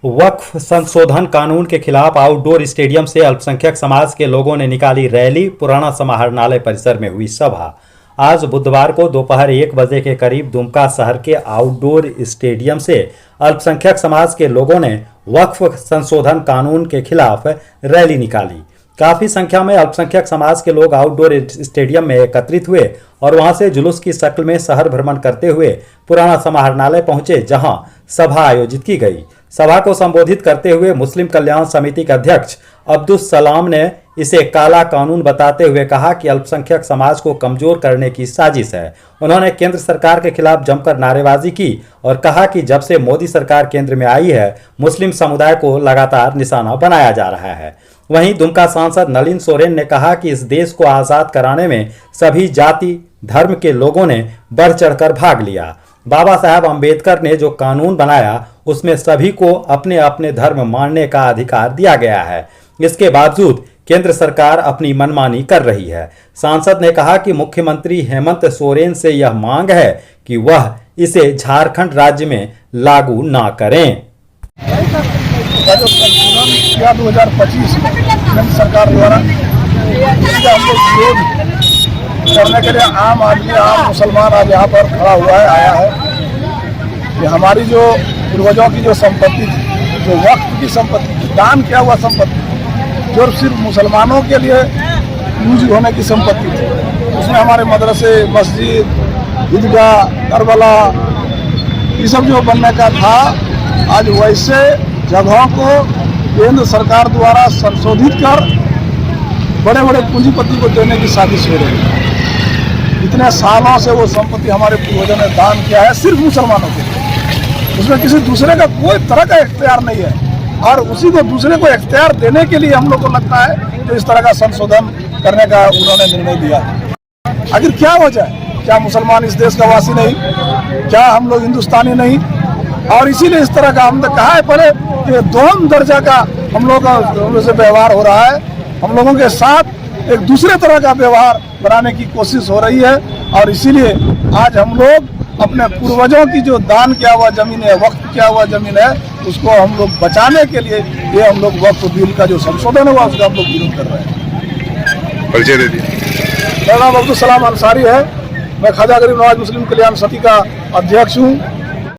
वक्फ संशोधन कानून के खिलाफ आउटडोर स्टेडियम से अल्पसंख्यक समाज के लोगों ने निकाली रैली। पुराना समाहरणालय परिसर में हुई सभा। आज बुधवार को दोपहर 1 बजे के करीब दुमका शहर के आउटडोर स्टेडियम से अल्पसंख्यक समाज के लोगों ने वक्फ संशोधन कानून के खिलाफ रैली निकाली। काफी संख्या में अल्पसंख्यक समाज के लोग आउटडोर स्टेडियम में एकत्रित हुए और वहां से जुलूस की शक्ल में शहर भ्रमण करते हुए पुराना समाहरणालय पहुंचे, जहां सभा आयोजित की गई। सभा को संबोधित करते हुए मुस्लिम कल्याण समिति के अध्यक्ष अब्दुल सलाम ने इसे काला कानून बताते हुए कहा कि अल्पसंख्यक समाज को कमजोर करने की साजिश है। उन्होंने केंद्र सरकार के खिलाफ जमकर नारेबाजी की और कहा कि जब से मोदी सरकार केंद्र में आई है, मुस्लिम समुदाय को लगातार निशाना बनाया जा रहा है। वहीं दुमका सांसद नलिन सोरेन ने कहा कि इस देश को आजाद कराने में सभी जाति धर्म के लोगों ने बढ़ चढ़कर भाग लिया। बाबा साहब अंबेडकर ने जो कानून बनाया उसमें सभी को अपने अपने धर्म मानने का अधिकार दिया गया है। इसके बावजूद केंद्र सरकार अपनी मनमानी कर रही है। सांसद ने कहा कि मुख्यमंत्री हेमंत सोरेन से यह मांग है कि वह इसे झारखंड राज्य में लागू ना करें। 2025 केंद्र सरकार द्वारा करने के लिए आम आदमी, आम मुसलमान आज यहाँ पर खड़ा हुआ है, आया है कि हमारी जो पूर्वजों की जो संपत्ति थी, जो वक्त की संपत्ति थी, दान किया हुआ संपत्ति, जो सिर्फ मुसलमानों के लिए यूज होने की संपत्ति थी, उसमें हमारे मदरसे, मस्जिद, ईदगाह, करबला, ये सब जो बनने का था, आज वैसे जगहों को केंद्र सरकार द्वारा संशोधित कर बड़े बड़े पूंजीपति को देने की साजिश हो रही है। इतने सालों से वो संपत्ति हमारे पूर्वजों ने दान किया है सिर्फ मुसलमानों के लिए, उसमें किसी दूसरे का कोई तरह का इख्तियार नहीं है, और उसी को दूसरे को इख्तियार देने के लिए हम लोग को लगता है तो इस तरह का संशोधन करने का उन्होंने निर्णय लिया। आखिर क्या वजह है? क्या मुसलमान इस देश का वासी नहीं? क्या हम लोग हिंदुस्तानी नहीं? और इसीलिए इस तरह का हमने कहा है पहले कि दोनों दर्जा का हम लोगों से व्यवहार हो रहा है। हम लोगों के साथ एक दूसरे तरह का व्यवहार बनाने की कोशिश हो रही है, और इसीलिए आज हम लोग अपने पूर्वजों की जो दान किया हुआ जमीन है, वक्त किया हुआ जमीन है, उसको हम लोग बचाने के लिए ये हम लोग वक्फ बिल का जो संशोधन हुआ उसका हम लोग विरोध कर रहे हैं। परिचय दे दिए। मेरा नाम अब्दुल सलाम अंसारी है। मैं ख्वाजा गरीब नवाज मुस्लिम कल्याण समिति का अध्यक्ष हूँ।